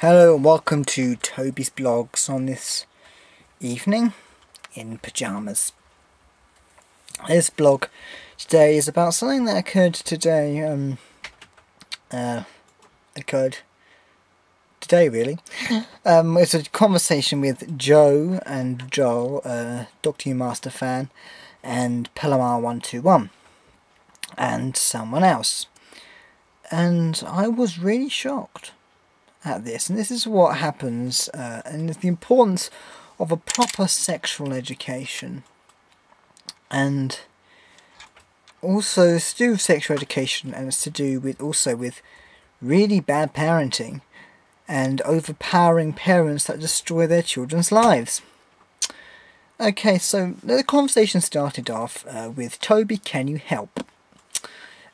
Hello and welcome to Tobysblogs on this evening in pyjamas. This blog today is about something that occurred today, really. It's a conversation with Joe and Joel, Doctor Who Master fan, and Pelamar121, and someone else. And I was really shocked at this, and this is what happens, and it's the importance of a proper sexual education, and also it's to do with sexual education, and it's to do with also with really bad parenting and overpowering parents that destroy their children's lives. Okay, so the conversation started off with Toby, can you help?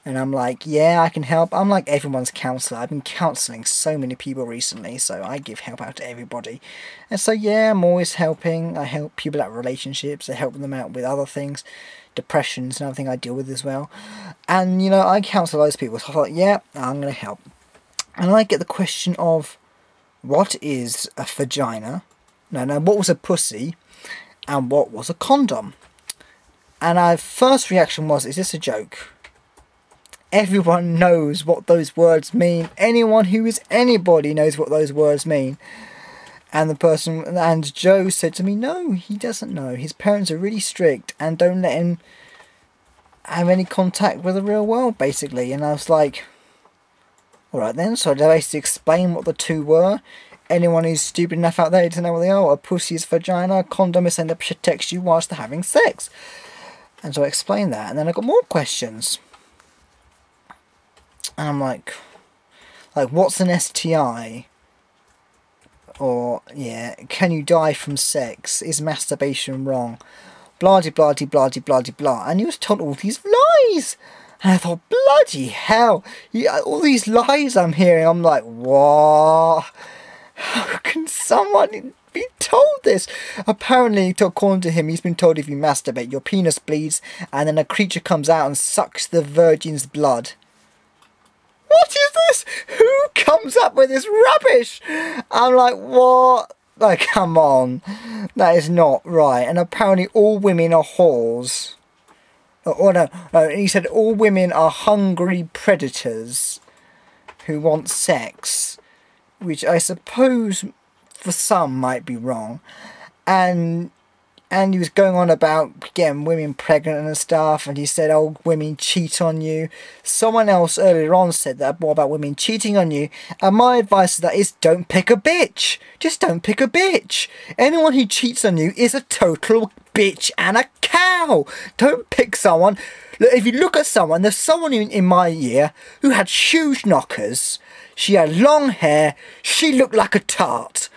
And I'm like, yeah, I can help. I'm like everyone's counsellor. I've been counselling so many people recently, so I give help out to everybody. And so, yeah, I'm always helping. I help people out with relationships. I help them out with other things. Depression's another thing I deal with as well. And, you know, I counsel those people. So I thought, yeah, I'm going to help. And I get the question of, what is a vagina? No, what was a pussy? And what was a condom? And my first reaction was, is this a joke? Everyone knows what those words mean. Anyone who is anybody knows what those words mean. And Joe said to me, no, he doesn't know. His parents are really strict and don't let him have any contact with the real world, basically. And I was like, alright then, so I basically explain what the two were. Anyone who's stupid enough out there to know what they are, a pussy is vagina, a condom is something that protects you whilst they're having sex. And so I explained that, and then I got more questions. And I'm like, what's an STI? Or, yeah, can you die from sex? Is masturbation wrong? Blah de blah de blah de blah de blah. And he was told all these lies. And I thought, bloody hell. All these lies I'm hearing, I'm like, what? How can someone be told this? Apparently, according to him, he's been told if you masturbate, your penis bleeds, and then a creature comes out and sucks the virgin's blood. What is this? Who comes up with this rubbish? I'm like, what? Like, come on. That is not right. And apparently all women are whores. No, he said all women are hungry predators who want sex. Which I suppose for some might be wrong. And he was going on about getting women pregnant and stuff, and he said, oh, women cheat on you. Someone else earlier on said that more about women cheating on you, and my advice to that is don't pick a bitch. Just don't pick a bitch. Anyone who cheats on you is a total bitch and a cow. Don't pick someone. Look, if you look at someone, there's someone in my year who had huge knockers. She had long hair. She looked like a tart.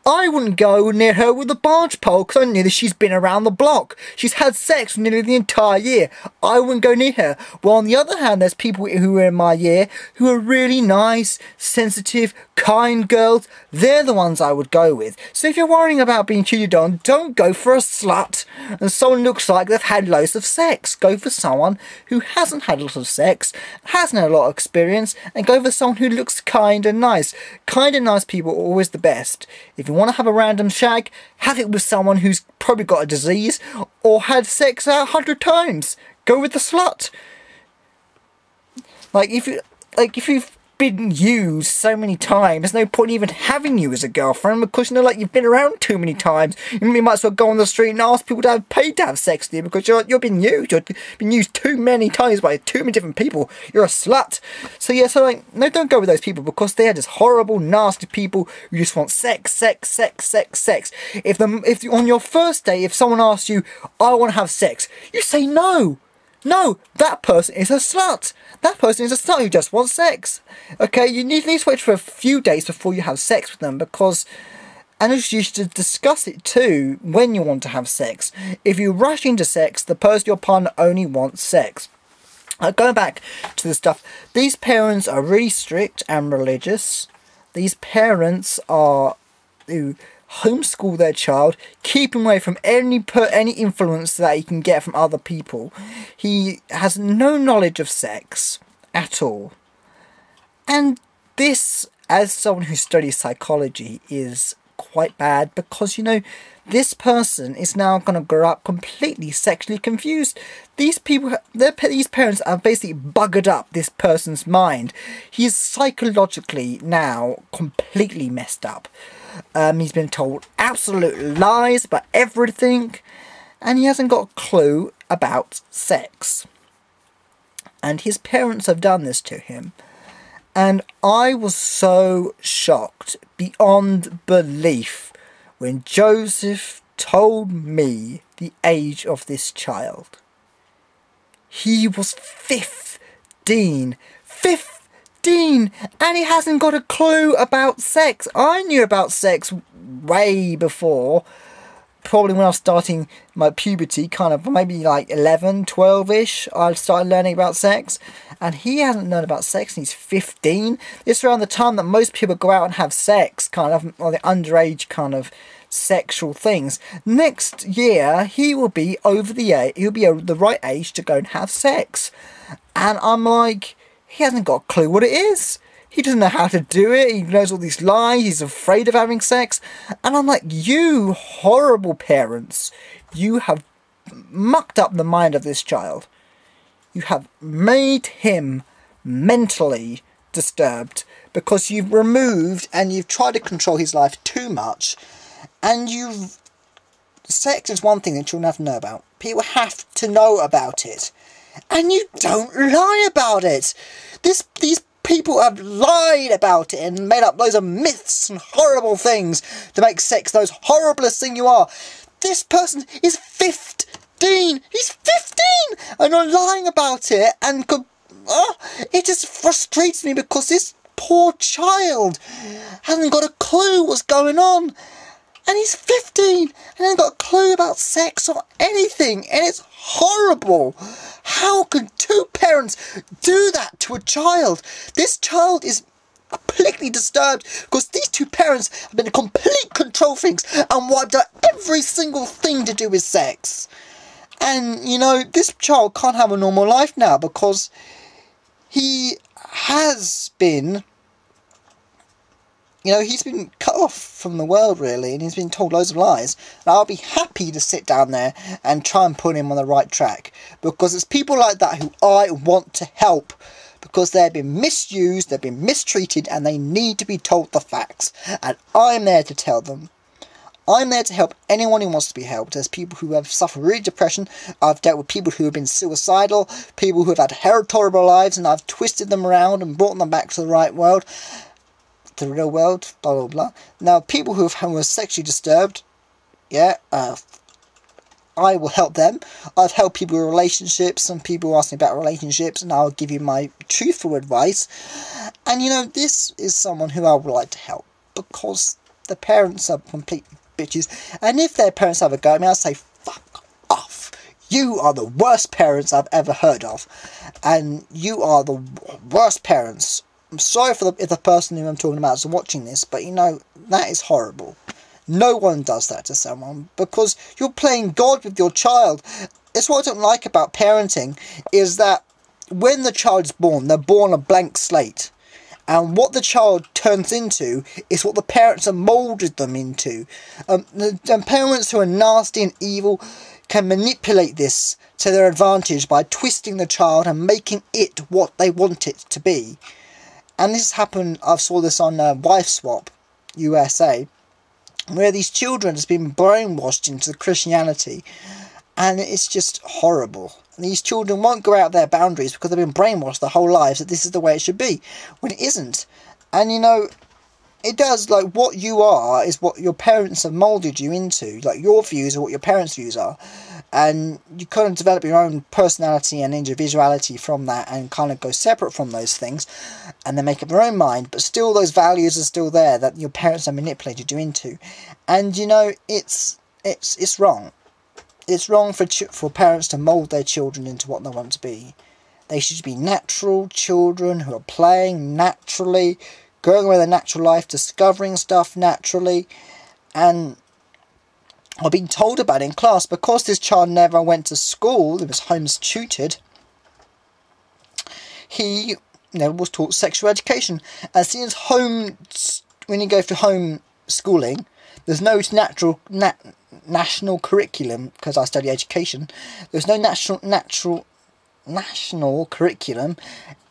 I wouldn't go near her with a barge pole because I knew that she's been around the block. She's had sex nearly the entire year. I wouldn't go near her. Well, on the other hand, there's people who are in my year who are really nice, sensitive, kind girls. They're the ones I would go with. So if you're worrying about being cheated on, don't go for a slut and someone looks like they've had loads of sex. Go for someone who hasn't had a lot of sex, hasn't had a lot of experience, and go for someone who looks kind and nice. Kind and nice people are always the best. If you want to have a random shag, have it with someone who's probably got a disease or had sex 100 times. Go with the slut. If you've been used so many times, there's no point even having you as a girlfriend because you've been around too many times. You might as well go on the street and ask people to have paid to have sex with you because you've been used. You've been used too many times by too many different people. You're a slut. So yeah, no, don't go with those people because they are just horrible, nasty people who just want sex, sex, sex, sex, sex. If on your first day, if someone asks you, I want to have sex, you say no. No, that person is a slut. That person is a slut who just wants sex. Okay, you need to wait for a few days before you have sex with them because... And you should discuss it too when you want to have sex. If you rush into sex, the person, your partner, only wants sex. Going back to the stuff, these parents are really strict and religious. These parents are... who homeschool their child, keep him away from any influence that he can get from other people. He has no knowledge of sex at all. And this as someone who studies psychology, is quite bad, because, you know, this person is now going to grow up completely sexually confused. These people, these parents have basically buggered up this person's mind. He's psychologically now completely messed up. He's been told absolute lies about everything, and he hasn't got a clue about sex. And his parents have done this to him. And I was so shocked beyond belief when Joseph told me the age of this child. He was 15. 15! And he hasn't got a clue about sex. I knew about sex way before. Probably when I was starting my puberty, kind of maybe like 11, 12-ish, I started learning about sex. And he hasn't learned about sex and he's 15. It's around the time that most people go out and have sex, kind of, or the underage kind of sexual things. Next year, he will be over the age, he'll be the right age to go and have sex. And I'm like, he hasn't got a clue what it is. He doesn't know how to do it. He knows all these lies. He's afraid of having sex. And I'm like, you horrible parents. You have mucked up the mind of this child. You have made him mentally disturbed because you've removed and you've tried to control his life too much. And sex is one thing that children have to know about. People have to know about it. And you don't lie about it. These people have lied about it and made up loads of myths and horrible things to make sex the most horriblest thing you are. This person is 15. He's 15! And you're lying about it, and it just frustrates me because this poor child hasn't got a clue what's going on. And he's 15 and hasn't got a clue about sex or anything, and it's horrible. How can two parents do that to a child? This child is completely disturbed because these two parents have been in complete control things and wiped out every single thing to do with sex. And, you know, this child can't have a normal life now because he has been, you know, he's been cut off from the world, really, and he's been told loads of lies. And I'll be happy to sit down there and try and put him on the right track, because it's people like that who I want to help, because they've been misused, they've been mistreated, and they need to be told the facts. And I'm there to tell them. I'm there to help anyone who wants to be helped. There's people who have suffered really depression. I've dealt with people who have been suicidal, people who have had horrible lives, and I've twisted them around and brought them back to the right world. The real world, blah blah blah. Now, people who were sexually disturbed, yeah, I will help them. I've helped people with relationships. Some people ask me about relationships, and I'll give you my truthful advice. And, you know, this is someone who I would like to help, because the parents are complete bitches. And if their parents have a go at me, I'll say, fuck off. You are the worst parents I've ever heard of. And you are the worst parents. I'm sorry if the person who I'm talking about is watching this, but, you know, that is horrible. No one does that to someone, because you're playing God with your child. It's what I don't like about parenting, is that when the child is born, they're born a blank slate. And what the child turns into is what the parents have moulded them into. And parents who are nasty and evil can manipulate this to their advantage by twisting the child and making it what they want it to be. And this happened, I saw this on Wife Swap USA, where these children have been brainwashed into Christianity. And it's just horrible. And these children won't go out their boundaries because they've been brainwashed their whole lives that this is the way it should be, when it isn't. And, you know, it does, like, what you are is what your parents have moulded you into. Like, your views are what your parents' views are. And you kind of develop your own personality and individuality from that, and kind of go separate from those things, and then make up your own mind. But still, those values are still there that your parents have manipulated you into. And, you know, it's wrong. It's wrong for parents to mould their children into what they want to be. They should be natural children who are playing naturally, going with their natural life, discovering stuff naturally. And I've been told about it in class, because this child never went to school, he was home tutored. He never was taught sexual education. And since when you go for home schooling, there's no national curriculum, because I study education. There's no national curriculum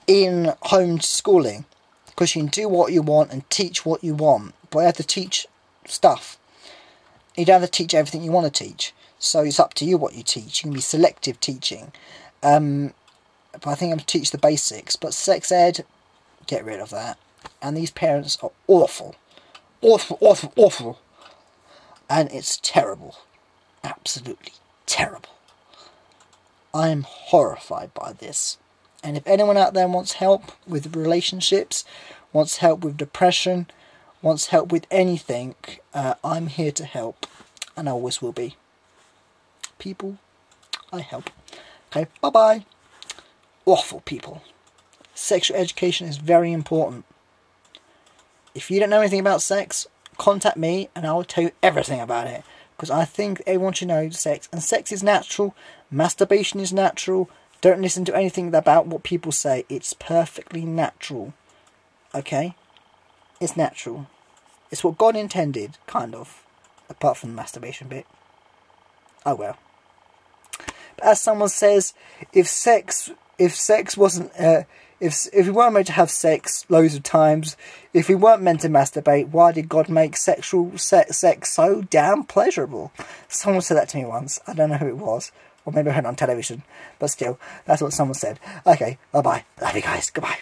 in home schooling, because you can do what you want and teach what you want, but you have to teach stuff. You don't have to teach everything you want to teach, so it's up to you what you teach. You can be selective teaching, but I think I'm to teach the basics. But sex ed, get rid of that. And these parents are awful, and it's terrible, absolutely terrible. I'm horrified by this. And if anyone out there wants help with relationships, wants help with depression, wants help with anything, I'm here to help, and I always will be. People, I help. Okay, bye-bye. Awful people. Sexual education is very important. If you don't know anything about sex, contact me and I will tell you everything about it. Because I think everyone should know sex. And sex is natural. Masturbation is natural. Don't listen to anything about what people say. It's perfectly natural. Okay? It's natural. It's what God intended, kind of. Apart from the masturbation bit. Oh well. But as someone says, if sex wasn't... If we weren't meant to have sex loads of times, if we weren't meant to masturbate, why did God make sex so damn pleasurable? Someone said that to me once. I don't know who it was. Or maybe I heard it on television. But still, that's what someone said. Okay, bye-bye. Love you guys. Goodbye.